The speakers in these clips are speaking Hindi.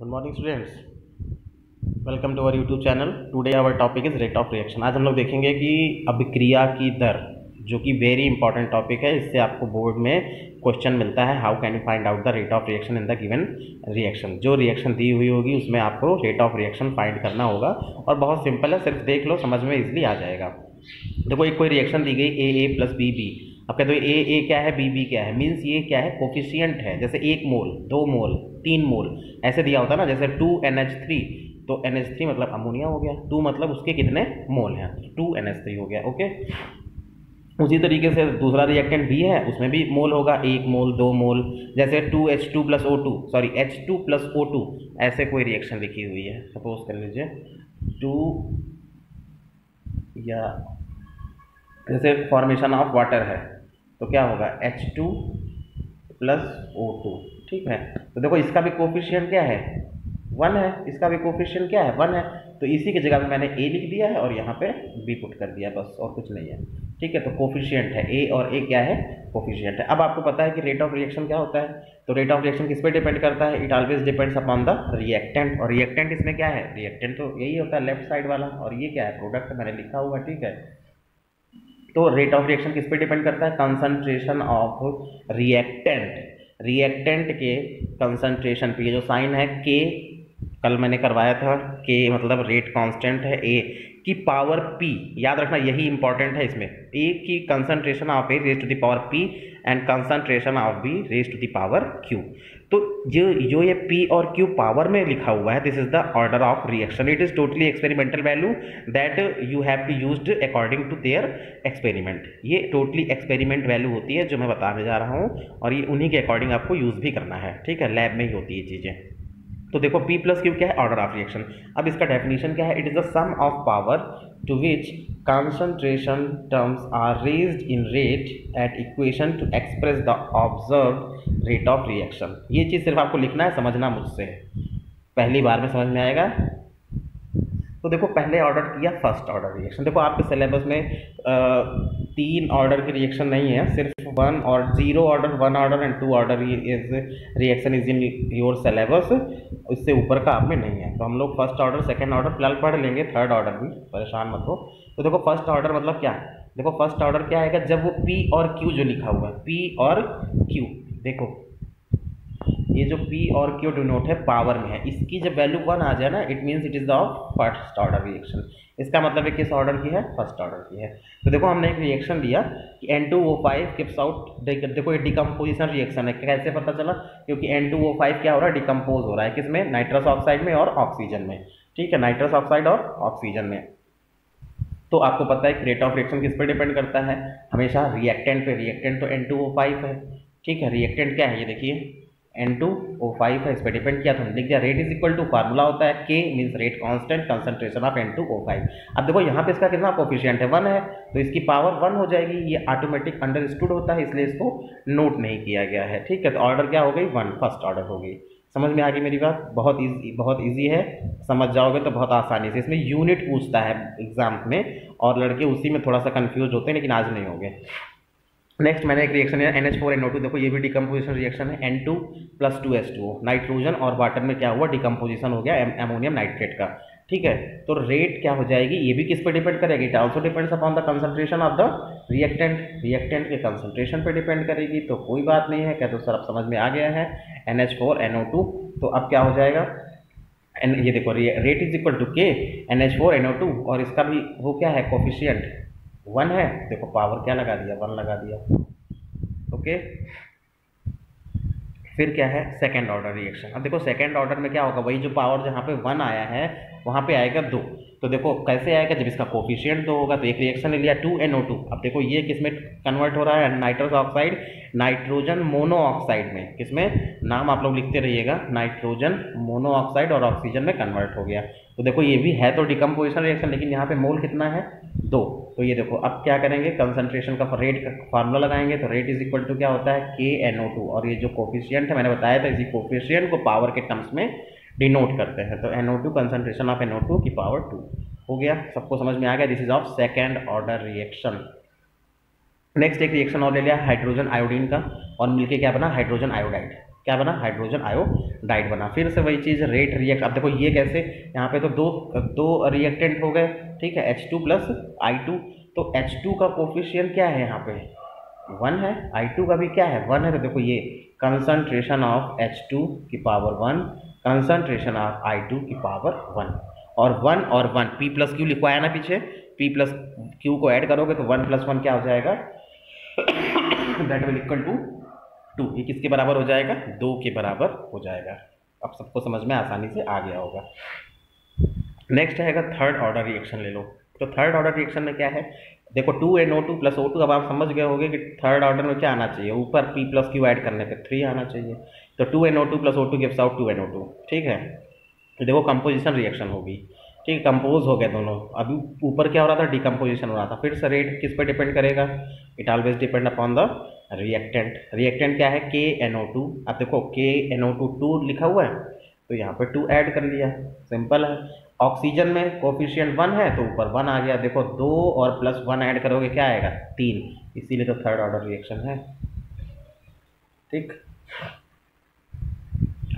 Good morning students, welcome to our YouTube channel. Today our topic is rate of reaction. आज हम लोग देखेंगे कि अभिक्रिया की दर, जो कि वेरी इंपॉर्टेंट टॉपिक है। इससे आपको बोर्ड में क्वेश्चन मिलता है, how can you find out the rate of reaction in the given reaction. जो रिएक्शन दी हुई होगी उसमें आपको रेट ऑफ रिएक्शन फाइंड करना होगा और बहुत सिंपल है, सिर्फ देख लो, समझ में इजीली आ जाएगा। देखो, एक कोई रिएक्शन दी गई ए प्लस बी। अब कहते हो ए क्या है, बी क्या है, मीन्स ये क्या है, कोफिशियंट है। जैसे 1 मोल, 2 मोल, 3 मोल ऐसे दिया होता है ना। जैसे 2NH3, तो NH3 मतलब अमोनिया हो गया, 2 मतलब उसके कितने मोल हैं, 2NH3 हो गया। ओके, उसी तरीके से दूसरा रिएक्टेंट भी है, उसमें भी मोल होगा, 1 मोल, 2 मोल। जैसे 2H2 plus O2, sorry H2 plus O2, ऐसे कोई रिएक्शन लिखी हुई है। सपोज कर लीजिए 2, या जैसे फॉर्मेशन ऑफ वाटर है तो क्या होगा, H2 प्लस O2। ठीक है, तो देखो इसका भी कोफिशिएंट क्या है, 1 है, इसका भी कोफिशिएंट क्या है, 1 है। तो इसी की जगह पे मैंने A लिख दिया है और यहाँ पे B पुट कर दिया, बस और कुछ नहीं है। ठीक है, तो कोफिशिएंट है A, और A क्या है, कोफिशिएंट है। अब आपको पता है कि रेट ऑफ रिएक्शन क्या होता है, तो रेट ऑफ रिएक्शन किस पे डिपेंड करता है, it always depends upon the reactant. और रिएक्टेंट इसमें क्या है, रिएक्टेंट तो यही होता है लेफ्ट साइड वाला, और ये क्या है, प्रोडक्ट मैंने लिखा हुआ। ठीक है, तो रेट ऑफ रिएक्शन किस पे डिपेंड करता है, कंसंट्रेशन ऑफ रिएक्टेंट के कंसंट्रेशन पे। ये जो साइन है के, कल मैंने करवाया था, के मतलब रेट कांस्टेंट है, ए की पावर पी, याद रखना यही इंपॉर्टेंट है इसमें। ए की concentration of A raise to the power P and concentration of B raise to the power Q. तो जो ये P और Q पावर में लिखा हुआ है, this is the order of reaction. It is totally experimental value that you have to used according to their experiment. ये टोटली एक्सपेरिमेंट वैल्यू होती है जो मैं बताने जा रहा हूँ, और ये उन्हीं के अकॉर्डिंग आपको यूज भी करना है। ठीक है, लैब में ही होती है चीज़ें। तो देखो P प्लस Q क्या है, ऑर्डर ऑफ रिएक्शन। अब इसका डेफिनेशन क्या है, it is the sum of power to which concentration terms are raised in rate at equation to express the observed rate of reaction। ये चीज़ सिर्फ आपको लिखना है, समझना मुझसे, पहली बार में समझ में आएगा। तो देखो, पहले ऑर्डर किया फर्स्ट ऑर्डर रिएक्शन। देखो आपके सिलेबस में 3 ऑर्डर की रिएक्शन नहीं है, सिर्फ 1 और 0 order, 1 order and 2 order reaction is in your syllabus. इससे ऊपर का आप में नहीं है। तो हम लोग फर्स्ट ऑर्डर, सेकेंड ऑर्डर फिलहाल पढ़ लेंगे, थर्ड ऑर्डर भी, परेशान मत हो। तो देखो फर्स्ट ऑर्डर मतलब क्या है, देखो फर्स्ट ऑर्डर क्या आएगा, जब वो P और Q जो लिखा हुआ है, P और Q, देखो ये जो P और Q डिनोट है पावर में है, इसकी जब वैल्यू 1 आ जाए ना, it means it is the first order reaction. इसका मतलब है किस ऑर्डर की है, फर्स्ट ऑर्डर की है। तो देखो हमने एक रिएक्शन दिया कि N2O5 गिव्स आउट, देखो ये डिकम्पोजिशन रिएक्शन है। कैसे पता चला, क्योंकि N2O5 क्या हो रहा है, डिकम्पोज हो रहा है, किसमें, नाइट्रस ऑक्साइड में और ऑक्सीजन में। ठीक है, नाइट्रस ऑक्साइड और ऑक्सीजन में। तो आपको पता है कि रेट ऑफ रिएक्शन किस पे डिपेंड करता है, हमेशा रिएक्टेंट पे। रिएक्टेंट तो N2O5 है। ठीक है, रिएक्टेंट क्या है, ये देखिए N2O5 है, इस पर डिपेंड किया तो हमने लिख दिया rate is equal to, formula होता है K means rate constant, concentration of N2O5। अब देखो यहाँ पे इसका कितना कोफिशिएंट है, 1 है, तो इसकी पावर 1 हो जाएगी। ये ऑटोमेटिक अंडरस्टूड होता है, इसलिए इसको नोट नहीं किया गया है। ठीक है, तो ऑर्डर क्या हो गई, 1, फर्स्ट ऑर्डर हो गई। समझ में आ गई मेरी बात, बहुत ईजी है, समझ जाओगे तो बहुत आसानी से। इसमें यूनिट पूछता है एग्जाम में, और लड़के उसी में थोड़ा सा कंफ्यूज होते हैं, लेकिन आज नहीं होंगे। नेक्स्ट मैंने एक रिएक्शन है NH4NO2। देखो ये भी डिकम्पोजिशन रिएक्शन है, N2 प्लस 2H2O, नाइट्रोजन और वाटर में क्या हुआ, डिकम्पोजिशन हो गया अमोनियम नाइट्रेट का। ठीक है, तो रेट क्या हो जाएगी, ये भी किस पे डिपेंड करेगी, it also depends upon the concentration of the reactant के कंसंट्रेशन पे डिपेंड करेगी। तो कोई बात नहीं है, क्या तो सर अब समझ में आ गया है, NH4NO2। तो अब क्या हो जाएगा, ये देखो rate is equal to K NH4NO2, और इसका भी वो क्या है, कोफिशिएंट 1 है। देखो पावर क्या लगा दिया, 1 लगा दिया। ओके, फिर क्या है, सेकेंड ऑर्डर रिएक्शन। अब देखो सेकेंड ऑर्डर में क्या होगा, वही जो पावर जहाँ पे 1 आया है वहाँ पे आएगा 2। तो देखो कैसे आएगा, जब इसका कोफिशिएंट 2 होगा, तो एक रिएक्शन ले लिया 2NO2। अब देखो ये किसमें कन्वर्ट हो रहा है, नाइट्रस ऑक्साइड नाइट्रोजन मोनोऑक्साइड में, किसमें, नाम आप लोग लिखते रहिएगा, नाइट्रोजन मोनोऑक्साइड और ऑक्सीजन में कन्वर्ट हो गया। तो देखो ये भी है तो डिकम्पोजिशन रिएक्शन, लेकिन यहाँ पे मोल कितना है, 2। तो ये देखो अब क्या करेंगे, कंसंट्रेशन का रेट का फार्मूला लगाएंगे। तो रेट इज इक्वल टू क्या होता है, KNO2, और ये जो कोफिशिएंट है मैंने बताया था, इसी कोफिशिएंट को पावर के टर्म्स में डिनोट करते हैं। तो NO2 कंसंट्रेशन ऑफ NO2 की पावर 2 हो गया। सबको समझ में आ गया, this is of second order reaction. Next एक रिएक्शन और ले लिया हाइड्रोजन आयोडीन का, और मिलके क्या बना, हाइड्रोजन आयोडाइड। क्या बना, हाइड्रोजन आयोडाइड बना। फिर से वही चीज़, रेट रिएक्ट। अब देखो ये कैसे, यहाँ पे तो दो रिएक्टेंट हो गए, ठीक है, H2 प्लस I2। तो H2 का कोफिशिएंट क्या है यहाँ पे, 1 है, I2 का भी क्या है, 1 है। तो देखो ये कंसंट्रेशन ऑफ H2 की पावर 1, कंसंट्रेशन ऑफ I2 की पावर 1, और 1 P प्लस क्यू लिखवाया ना पीछे, P प्लस क्यू को ऐड करोगे तो 1 प्लस 1 क्या हो जाएगा, दैट विल इक्वल टू 2। ये किसके बराबर हो जाएगा, 2 के बराबर हो जाएगा। अब सबको समझ में आसानी से आ गया होगा। नेक्स्ट आएगा थर्ड ऑर्डर रिएक्शन ले लो। तो थर्ड ऑर्डर रिएक्शन में क्या है, देखो 2NO2 प्लस O2। अब आप समझ गए होंगे कि थर्ड ऑर्डर में क्या आना चाहिए, ऊपर P प्लस क्यू ऐड करने पे 3 आना चाहिए। तो 2NO2 plus O2 gives out 2NO2, ठीक है। तो देखो कंपोजिशन रिएक्शन होगी, ठीक है, कंपोज हो गए दोनों। अभी ऊपर क्या हो रहा था, डिकम्पोजिशन हो रहा था। फिर से रेट किस पे डिपेंड करेगा, it always depend upon the reactant. Reactant क्या है, KNO2। अब देखो KNO2 2 लिखा हुआ है, तो यहाँ पे 2 ऐड कर लिया, सिंपल है। ऑक्सीजन में कोफिशिएंट 1 है तो ऊपर 1 आ गया। देखो 2 और प्लस 1 ऐड करोगे क्या आएगा, 3, इसीलिए तो थर्ड ऑर्डर रिएक्शन है, ठीक।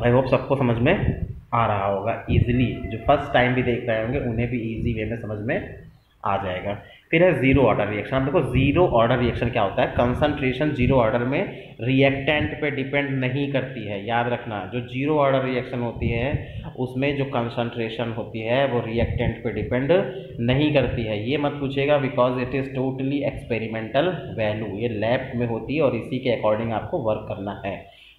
आई होप सबको समझ में आ रहा होगा इजीली। जो फर्स्ट टाइम भी देख रहे होंगे उन्हें भी इजी वे में समझ में आ जाएगा। फिर है जीरो ऑर्डर रिएक्शन। अब देखो जीरो ऑर्डर रिएक्शन क्या होता है, कंसंट्रेशन जीरो ऑर्डर में रिएक्टेंट पे डिपेंड नहीं करती है। याद रखना, जो जीरो ऑर्डर रिएक्शन होती है उसमें जो कंसंट्रेशन होती है वो रिएक्टेंट पे डिपेंड नहीं करती है। ये मत पूछेगा, because it is totally experimental value, ये लैब में होती है और इसी के अकॉर्डिंग आपको वर्क करना है।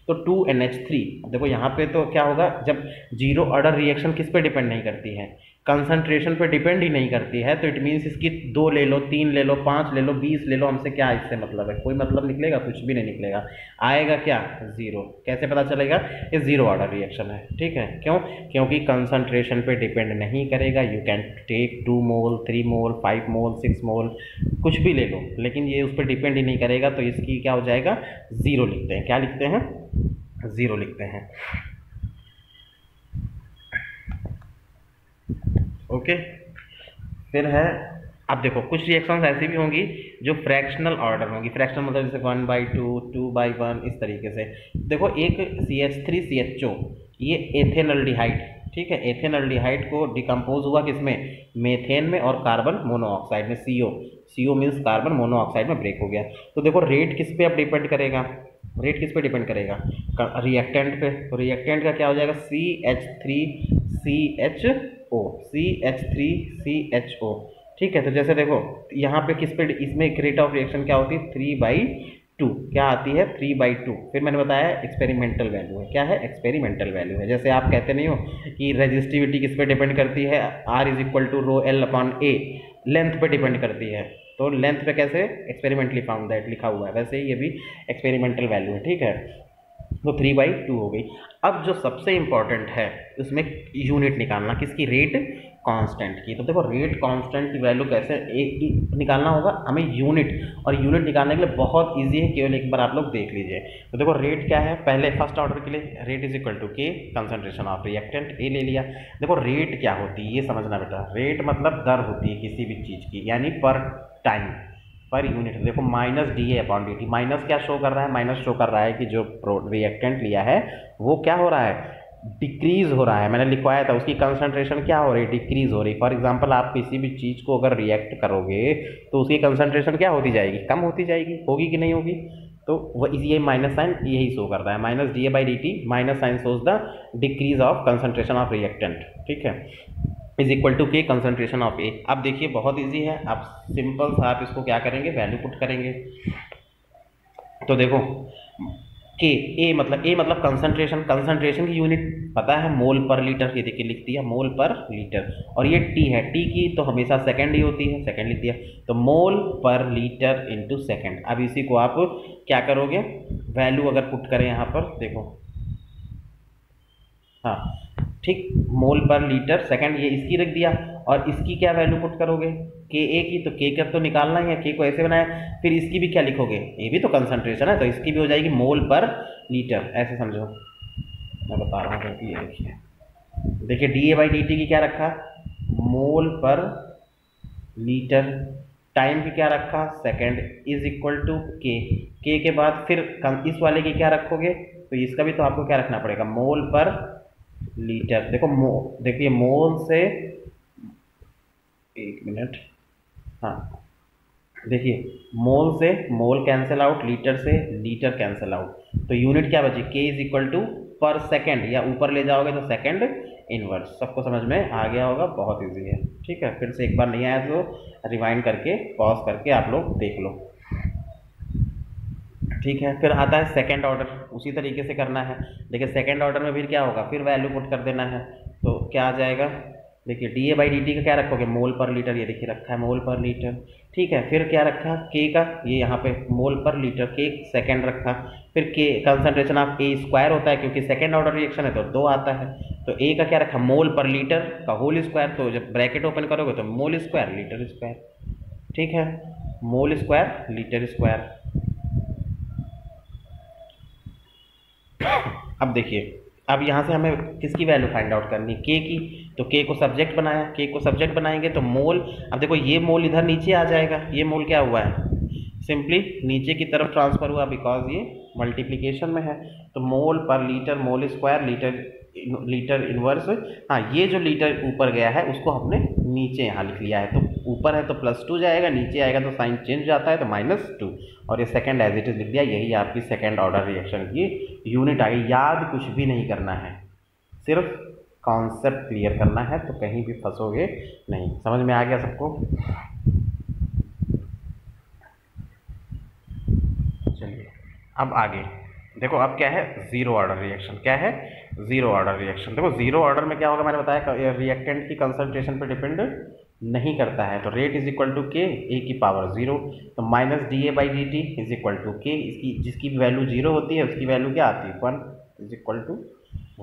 तो 2NH3, देखो यहाँ पे तो क्या होगा, जब जीरो ऑर्डर रिएक्शन किस पे डिपेंड नहीं करती है, कंसंट्रेशन पे डिपेंड ही नहीं करती है, तो इट मीन्स इसकी 2 ले लो, 3 ले लो, 5 ले लो, 20 ले लो, हमसे क्या इससे मतलब है, कोई मतलब निकलेगा, कुछ भी नहीं निकलेगा। आएगा क्या, जीरो। कैसे पता चलेगा, ये जीरो ऑर्डर रिएक्शन है, ठीक है। क्यों, क्योंकि कंसंट्रेशन पे डिपेंड नहीं करेगा। यू कैन टेक 2 मोल, 3 मोल, 5 मोल, 6 मोल, कुछ भी ले लो, लेकिन ये उस पर डिपेंड ही नहीं करेगा, तो इसकी क्या हो जाएगा, जीरो लिखते हैं। क्या लिखते हैं, जीरो लिखते हैं, ओके। फिर है, अब देखो कुछ रिएक्शंस ऐसी भी होंगी जो फ्रैक्शनल ऑर्डर होंगी। फ्रैक्शनल मतलब जैसे 1/2, 2/1, इस तरीके से। देखो एक CH3CHO, ये एथेनल्डिहाइड, ठीक है, एथेनल्डिहाइड को डिकम्पोज हुआ किसमें, मेथेन में, और कार्बन मोनोऑक्साइड में, CO मीन्स कार्बन मोनोऑक्साइड में ब्रेक हो गया। तो देखो रेट किस पे अब डिपेंड करेगा, रेट किस पे डिपेंड करेगा, रिएक्टेंट पे। तो रिएक्टेंट का क्या हो जाएगा, CH3CHO, ठीक है। तो जैसे देखो यहाँ पे किस पे, इसमें रेट ऑफ रिएक्शन क्या होती है, 3/2, क्या आती है, 3/2। फिर मैंने बताया एक्सपेरिमेंटल वैल्यू है, क्या है, एक्सपेरिमेंटल वैल्यू है। जैसे आप कहते नहीं हो कि रेजिस्टिविटी किस पे डिपेंड करती है, R=ρL/A, लेंथ पे डिपेंड करती है। तो लेंथ पे कैसे, एक्सपेरिमेंटली फाउंड दैट लिखा हुआ है, वैसे ही ये भी एक्सपेरिमेंटल वैल्यू है, ठीक है। तो 3/2 हो गई। अब जो सबसे इंपॉर्टेंट है उसमें यूनिट निकालना, किसकी, रेट कांस्टेंट की। तो देखो रेट कांस्टेंट की वैल्यू कैसे निकालना होगा हमें, यूनिट। और यूनिट निकालने के लिए बहुत इजी है, केवल एक बार आप लोग देख लीजिए। तो देखो रेट क्या है, पहले फर्स्ट ऑर्डर के लिए rate K, concentration of reactant A ले लिया। देखो रेट क्या होती है ये समझना बेटा, रेट मतलब दर होती है किसी भी चीज़ की, यानी पर टाइम, पर यूनिट। देखो -dA/dt, माइनस क्या शो कर रहा है, माइनस शो कर रहा है कि जो रिएक्टेंट लिया है वो क्या हो रहा है, डिक्रीज हो रहा है। मैंने लिखवाया था उसकी कंसंट्रेशन क्या हो रही है, डिक्रीज हो रही। फॉर एग्जांपल आप किसी भी चीज़ को अगर रिएक्ट करोगे तो उसकी कंसंट्रेशन क्या होती जाएगी, कम होती जाएगी, होगी कि नहीं होगी। तो वह ये माइनस साइन यही शो करता है, -dA/dt, minus sign shows the decrease of concentration of reactant, ठीक है, K कंसंट्रेशन ऑफ A। अब देखिए बहुत इजी है, आप सिंपल सा आप इसको क्या करेंगे, वैल्यू पुट करेंगे। तो देखो A मतलब कंसंट्रेशन की यूनिट पता है, मोल पर लीटर, ये देखिए लिख दिया, मोल पर लीटर। और ये T है, T की तो हमेशा सेकंड ही होती है, सेकंड लिख दिया। तो मोल पर लीटर इंटू सेकेंड। अब इसी को आप क्या करोगे, वैल्यू अगर पुट करें यहाँ पर, देखो हाँ ठीक, मोल पर लीटर सेकंड, ये इसकी रख दिया। और इसकी क्या वैल्यू पुट करोगे, Ka की, तो K का तो निकालना ही है, K को ऐसे बनाया। फिर इसकी भी क्या लिखोगे, ये भी तो कंसंट्रेशन है, तो इसकी भी हो जाएगी मोल पर लीटर, ऐसे समझो, मैं बता रहा हूँ। क्योंकि ये देखिए dA/dt की क्या रखा, मोल पर लीटर, टाइम की क्या रखा, सेकंड, = K। के बाद फिर इस वाले की क्या रखोगे, तो इसका भी तो आपको क्या रखना पड़ेगा, मोल पर लीटर। देखो देखिए मोल से, एक मिनट, हाँ देखिए मोल से मोल कैंसिल आउट, लीटर से लीटर कैंसिल आउट, तो यूनिट क्या बची, के इज इक्वल टू पर सेकेंड, या ऊपर ले जाओगे तो सेकेंड इनवर्स। सबको समझ में आ गया होगा, बहुत इजी है। ठीक है, फिर से एक बार नहीं आया तो रिवाइंड करके पॉज करके आप लोग देख लो। ठीक है, फिर आता है सेकंड ऑर्डर, उसी तरीके से करना है। देखिए सेकंड ऑर्डर में फिर क्या होगा, फिर वैल्यू पुट कर देना है, तो क्या आ जाएगा, देखिए D A by D T का क्या रखोगे, मोल पर लीटर, ये देखिए रखा है मोल पर लीटर। ठीक है, फिर क्या रखा के का, ये यहाँ पे मोल पर लीटर, के सेकंड रखा। फिर के कंसंट्रेशन ऑफ ए स्क्वायर होता है, क्योंकि सेकंड ऑर्डर रिएक्शन है तो 2 आता है, तो ए का क्या रखा, मोल पर लीटर का होल स्क्वायर, तो जब ब्रैकेट ओपन करोगे तो मोल स्क्वायर लीटर स्क्वायर। ठीक है, मोल स्क्वायर लीटर स्क्वायर। अब देखिए, अब यहाँ से हमें किसकी वैल्यू फाइंड आउट करनी है, के की, तो के को सब्जेक्ट बनाया, के को सब्जेक्ट बनाएंगे तो मोल, अब देखो ये मोल इधर नीचे आ जाएगा, ये मोल क्या हुआ है, सिंपली नीचे की तरफ ट्रांसफर हुआ बिकॉज ये मल्टीप्लिकेशन में है, तो मोल पर litre, mole square litre inverse. हाँ, ये जो लीटर ऊपर गया है उसको हमने नीचे यहाँ लिख लिया है, तो ऊपर है तो +2 जाएगा, नीचे आएगा तो साइन चेंज जाता है तो -2, और ये सेकंड एज इट इज लिख दिया। यही आपकी सेकंड ऑर्डर रिएक्शन की यूनिट आ गई। याद कुछ भी नहीं करना है, सिर्फ कॉन्सेप्ट क्लियर करना है, तो कहीं भी फंसोगे नहीं। समझ में आ गया सबको? चलिए अब आगे देखो, अब क्या है, जीरो ऑर्डर रिएक्शन। क्या है, जीरो ऑर्डर रिएक्शन। देखो जीरो ऑर्डर में क्या होगा, मैंने बताया रिएक्टेंट की कंसंट्रेशन पर डिपेंड नहीं करता है, तो रेट इज इक्वल टू के ए की पावर 0, तो minus D A by D T is equal to K, इसकी जिसकी भी वैल्यू 0 होती है उसकी वैल्यू क्या आती है, 1 इज इक्वल टू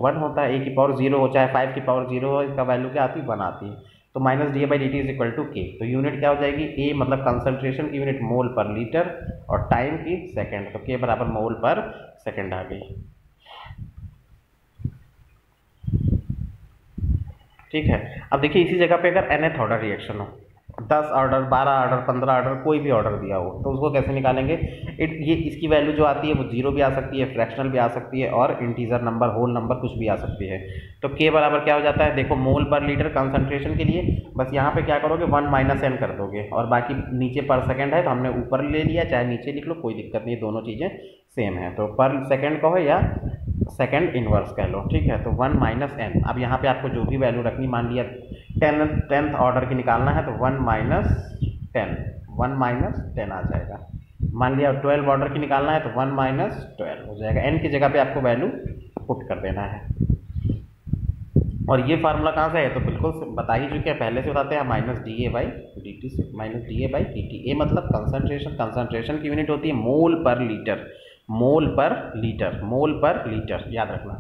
1 होता है। ए की पावर 0 हो चाहे 5 की पावर 0 हो, इसका वैल्यू क्या आती है, 1 आती है, तो minus D A by D T is equal to K. तो यूनिट क्या हो जाएगी, ए मतलब कंसंट्रेशन की यूनिट मोल पर लीटर और टाइम की सेकेंड, तो के बराबर मोल पर सेकेंड आ गई। ठीक है, अब देखिए इसी जगह पे अगर nth ऑर्डर रिएक्शन हो, 10 ऑर्डर, 12 ऑर्डर, 15 ऑर्डर, कोई भी ऑर्डर दिया हो, तो उसको कैसे निकालेंगे। ये इसकी वैल्यू जो आती है वो 0 भी आ सकती है, फ्रैक्शनल भी आ सकती है, और इंटीजर नंबर, होल नंबर, कुछ भी आ सकती है। तो के बराबर क्या हो जाता है, देखो मोल पर लीटर कंसंट्रेशन के लिए बस यहाँ पे क्या करोगे, 1 माइनस n कर दोगे, और बाकी नीचे पर सेकेंड है तो हमने ऊपर ले लिया, चाहे नीचे लिख लो, कोई दिक्कत नहीं, दोनों चीज़ें सेम है, तो पर सेकेंड कहो या सेकेंड इनवर्स कह लो। ठीक है, तो 1 माइनस n, अब यहाँ पे आपको जो भी वैल्यू रखनी, मान लिया 10th ऑर्डर की निकालना है तो 1 माइनस 10 आ जाएगा। मान लिया 12 ऑर्डर की निकालना है तो 1 माइनस 12 हो जाएगा। n की जगह पे आपको वैल्यू पुट कर देना है। और ये फार्मूला कहाँ से है, तो बिल्कुल बता ही चुके हैं, पहले से बताते हैं, minus D A by D T से, minus D A by D T. A मतलब कंसंट्रेशन, कंसंट्रेशन की यूनिट होती है मोल पर लीटर, मोल पर लीटर, मोल पर लीटर, याद रखना।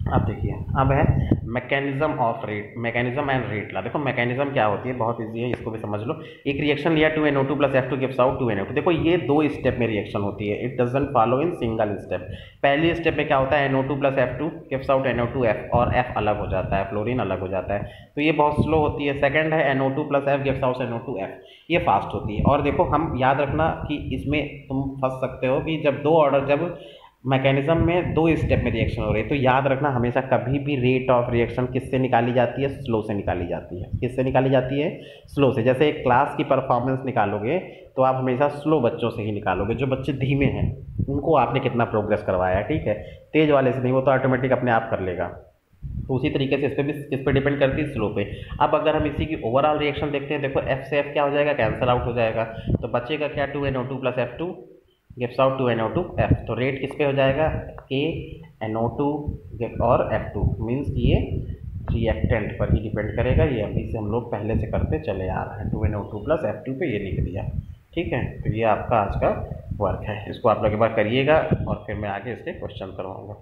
अब देखिए, अब है mechanism of rate, mechanism and rate law. देखो मैकेनिज्म क्या होती है, बहुत इजी है, इसको भी समझ लो। एक रिएक्शन लिया 2NO2 plus F2 gives out 2NO2। देखो ये 2 स्टेप में रिएक्शन होती है, it doesn't follow in single step. पहली स्टेप में क्या होता है, NO2 plus F2 gives out NO2F, और F अलग हो जाता है, फ्लोरीन अलग हो जाता है, तो ये बहुत स्लो होती है। सेकंड है NO2 plus F gives out NO2F, ये फास्ट होती है। और देखो हम याद रखना कि इसमें तुम फंस सकते हो कि जब 2 ऑर्डर, जब मैकेनिज्म में 2 स्टेप में रिएक्शन हो रही है, तो याद रखना हमेशा कभी भी रेट ऑफ रिएक्शन किससे निकाली जाती है, स्लो से निकाली जाती है। किससे निकाली जाती है, स्लो से। जैसे एक क्लास की परफॉर्मेंस निकालोगे तो आप हमेशा स्लो बच्चों से ही निकालोगे, जो बच्चे धीमे हैं उनको आपने कितना प्रोग्रेस करवाया है, ठीक है, तेज वाले से नहीं, वो तो ऑटोमेटिक अपने आप कर लेगा। तो उसी तरीके से इस पर भी किस पे डिपेंड करती है, स्लो पे। अब अगर हम इसी की ओवरऑल रिएक्शन देखते हैं, देखो F से F क्या हो जाएगा, कैंसिल आउट हो जाएगा, तो बचेगा क्या, 2NO2 plus F2 gives out 2NO2F। तो रेट किस पे हो जाएगा, K NO2 और F2, मीन्स ये रिएक्टेंट पर ही डिपेंड करेगा। ये अभी से हम लोग पहले से करते चले आ रहे हैं, 2NO2 प्लस F2 पे ये लिख दिया। ठीक है, तो ये आपका आज का वर्क है, इसको आप लोग एक बार करिएगा और फिर मैं आगे इसके क्वेश्चन करवाऊँगा।